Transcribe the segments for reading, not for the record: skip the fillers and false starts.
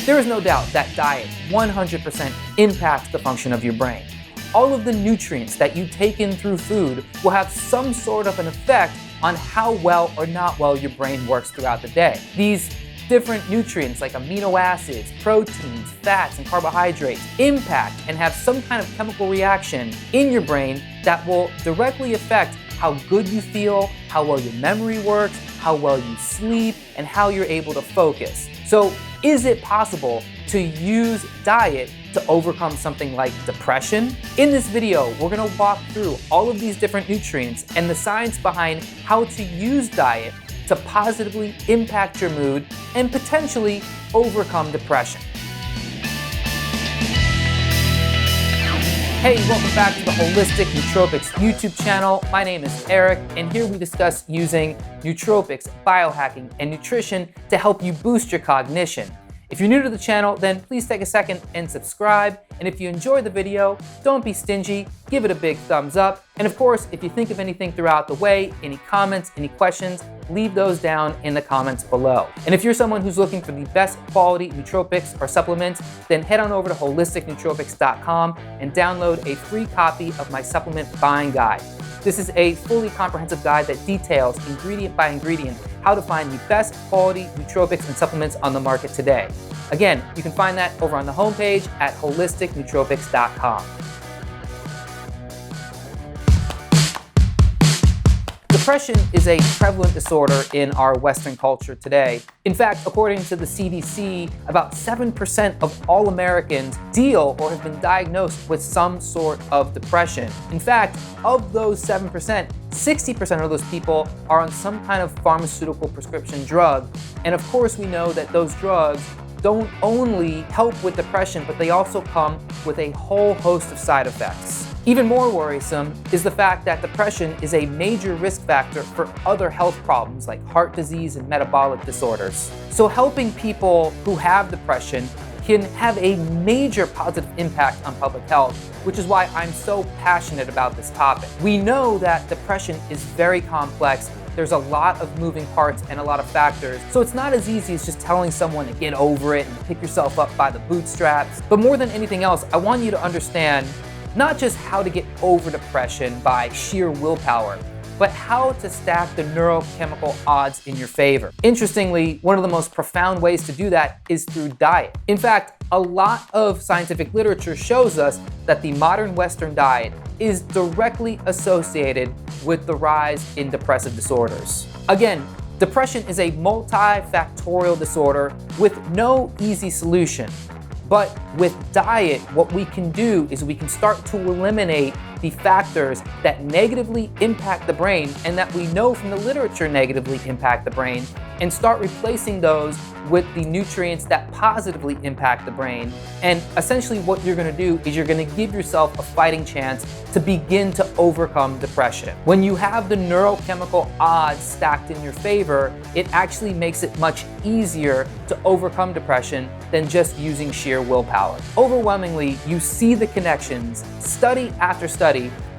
There is no doubt that diet 100% impacts the function of your brain. All of the nutrients that you take in through food will have some sort of an effect on how well or not well your brain works throughout the day. These different nutrients like amino acids, proteins, fats, and carbohydrates impact and have some kind of chemical reaction in your brain that will directly affect how good you feel, how well your memory works, how well you sleep, and how you're able to focus. So, is it possible to use diet to overcome something like depression? In this video, we're gonna walk through all of these different nutrients and the science behind how to use diet to positively impact your mood and potentially overcome depression. Hey, welcome back to the Holistic Nootropics YouTube channel. My name is Eric, and here we discuss using nootropics, biohacking, and nutrition to help you boost your cognition. If you're new to the channel, then please take a second and subscribe. And if you enjoy the video, don't be stingy, give it a big thumbs up. And of course, if you think of anything throughout the way, any comments, any questions, leave those down in the comments below. And if you're someone who's looking for the best quality nootropics or supplements, then head on over to holisticnootropics.com and download a free copy of my supplement buying guide. This is a fully comprehensive guide that details ingredient by ingredient how to find the best quality nootropics and supplements on the market today. Again, you can find that over on the homepage at holisticnootropics.com. Depression is a prevalent disorder in our Western culture today. In fact, according to the CDC, about 7% of all Americans deal or have been diagnosed with some sort of depression. In fact, of those 7%, 60% of those people are on some kind of pharmaceutical prescription drug. And of course, we know that those drugs don't only help with depression, but they also come with a whole host of side effects. Even more worrisome is the fact that depression is a major risk factor for other health problems like heart disease and metabolic disorders. So helping people who have depression can have a major positive impact on public health, which is why I'm so passionate about this topic. We know that depression is very complex. There's a lot of moving parts and a lot of factors. So it's not as easy as just telling someone to get over it and pick yourself up by the bootstraps. But more than anything else, I want you to understand not just how to get over depression by sheer willpower, but how to stack the neurochemical odds in your favor. Interestingly, one of the most profound ways to do that is through diet. In fact, a lot of scientific literature shows us that the modern Western diet is directly associated with the rise in depressive disorders. Again, depression is a multifactorial disorder with no easy solution. But with diet, what we can do is we can start to eliminate the factors that negatively impact the brain and that we know from the literature negatively impact the brain, and start replacing those with the nutrients that positively impact the brain. And essentially what you're gonna do is you're gonna give yourself a fighting chance to begin to overcome depression. When you have the neurochemical odds stacked in your favor, it actually makes it much easier to overcome depression than just using sheer willpower. Overwhelmingly, you see the connections, study after study,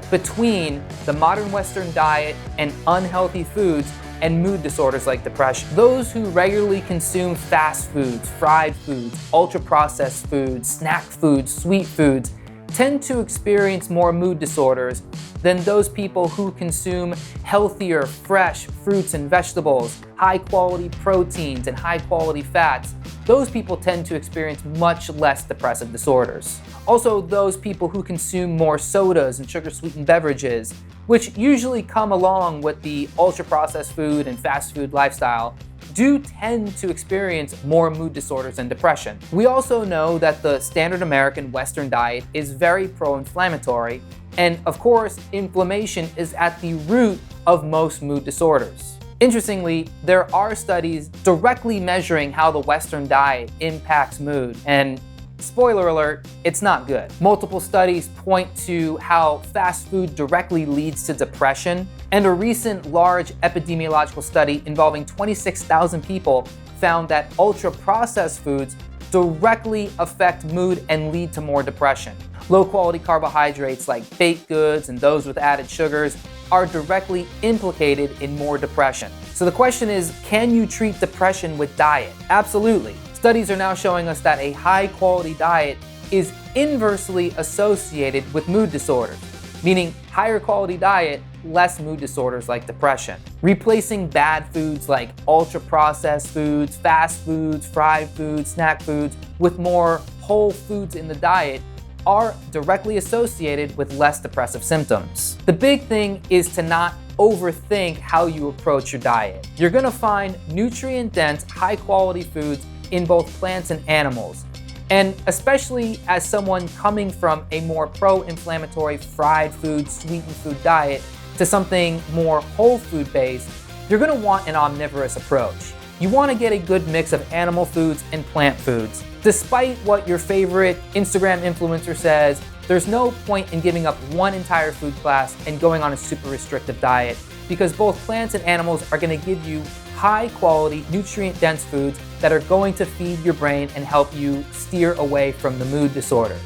between the modern Western diet and unhealthy foods and mood disorders like depression. Those who regularly consume fast foods, fried foods, ultra-processed foods, snack foods, sweet foods, tend to experience more mood disorders than those people who consume healthier, fresh fruits and vegetables, high-quality proteins and high-quality fats. Those people tend to experience much less depressive disorders. Also, those people who consume more sodas and sugar-sweetened beverages, which usually come along with the ultra-processed food and fast food lifestyle, do tend to experience more mood disorders and depression. We also know that the standard American Western diet is very pro-inflammatory, and of course, inflammation is at the root of most mood disorders. Interestingly, there are studies directly measuring how the Western diet impacts mood, and spoiler alert, it's not good. Multiple studies point to how fast food directly leads to depression, and a recent large epidemiological study involving 26,000 people found that ultra-processed foods directly affect mood and lead to more depression. Low-quality carbohydrates like baked goods and those with added sugars are directly implicated in more depression. So the question is, can you treat depression with diet? Absolutely. Studies are now showing us that a high-quality diet is inversely associated with mood disorders, meaning higher quality diet, less mood disorders like depression. Replacing bad foods like ultra-processed foods, fast foods, fried foods, snack foods with more whole foods in the diet are directly associated with less depressive symptoms. The big thing is to not overthink how you approach your diet. You're gonna find nutrient-dense, high-quality foods in both plants and animals. And especially as someone coming from a more pro-inflammatory fried food, sweetened food diet to something more whole food based, you're gonna want an omnivorous approach. You wanna get a good mix of animal foods and plant foods. Despite what your favorite Instagram influencer says, there's no point in giving up one entire food class and going on a super restrictive diet, because both plants and animals are gonna give you high quality, nutrient dense foods that are going to feed your brain and help you steer away from the mood disorders.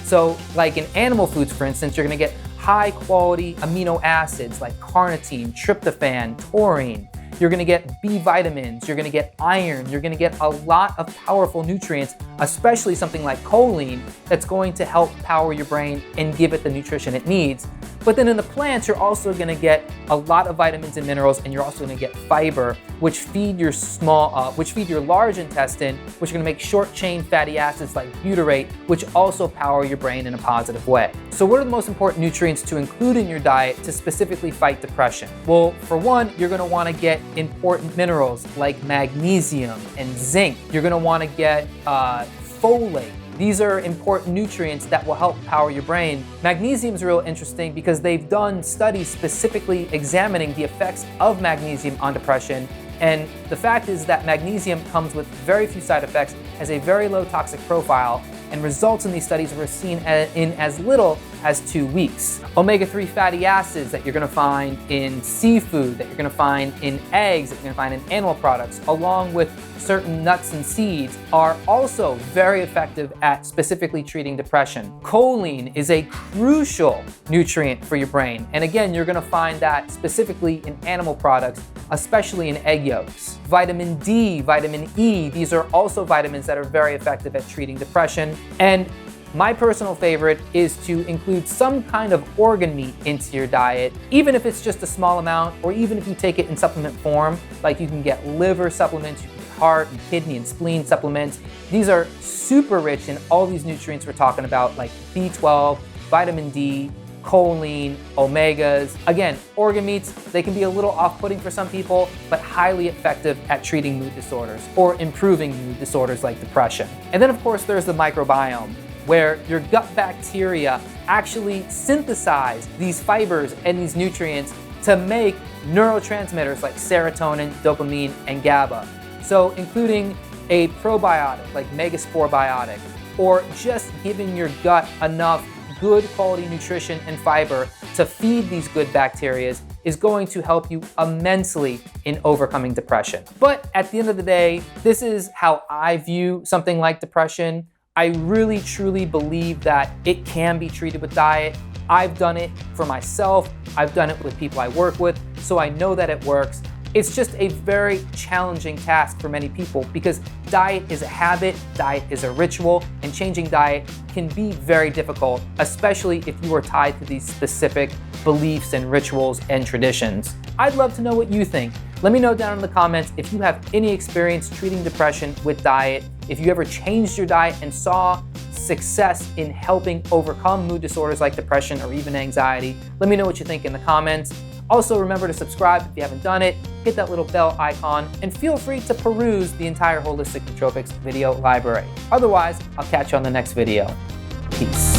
So like in animal foods, for instance, you're gonna get high quality amino acids like carnitine, tryptophan, taurine. You're gonna get B vitamins, you're gonna get iron, you're gonna get a lot of powerful nutrients, especially something like choline, that's going to help power your brain and give it the nutrition it needs. But then in the plants, you're also gonna get a lot of vitamins and minerals, and you're also gonna get fiber, which feed your large intestine, which are gonna make short chain fatty acids like butyrate, which also power your brain in a positive way. So what are the most important nutrients to include in your diet to specifically fight depression? Well, for one, you're gonna wanna get important minerals like magnesium and zinc. You're gonna wanna get folate. These are important nutrients that will help power your brain. Magnesium is real interesting because they've done studies specifically examining the effects of magnesium on depression. And the fact is that magnesium comes with very few side effects, has a very low toxic profile, and results in these studies were seen in as little as 2 weeks. Omega-3 fatty acids that you're gonna find in seafood, that you're gonna find in eggs, that you're gonna find in animal products, along with certain nuts and seeds, are also very effective at specifically treating depression. Choline is a crucial nutrient for your brain. And again, you're gonna find that specifically in animal products, especially in egg yolks. Vitamin D, vitamin E, these are also vitamins that are very effective at treating depression. And my personal favorite is to include some kind of organ meat into your diet, even if it's just a small amount, or even if you take it in supplement form, like you can get liver supplements, you can get heart and kidney and spleen supplements. These are super rich in all these nutrients we're talking about, like B12, vitamin D, choline, omegas. Again, organ meats, they can be a little off-putting for some people, but highly effective at treating mood disorders or improving mood disorders like depression. And then of course there's the microbiome, where your gut bacteria actually synthesize these fibers and these nutrients to make neurotransmitters like serotonin, dopamine, and GABA. So including a probiotic like Megaspore Biotic, or just giving your gut enough good quality nutrition and fiber to feed these good bacteria is going to help you immensely in overcoming depression. But at the end of the day, this is how I view something like depression. I really truly believe that it can be treated with diet. I've done it for myself. I've done it with people I work with, so I know that it works. It's just a very challenging task for many people because diet is a habit, diet is a ritual, and changing diet can be very difficult, especially if you are tied to these specific beliefs and rituals and traditions. I'd love to know what you think. Let me know down in the comments if you have any experience treating depression with diet, if you ever changed your diet and saw success in helping overcome mood disorders like depression or even anxiety. Let me know what you think in the comments. Also, remember to subscribe if you haven't done it, hit that little bell icon, and feel free to peruse the entire Holistic Nootropics video library. Otherwise, I'll catch you on the next video. Peace.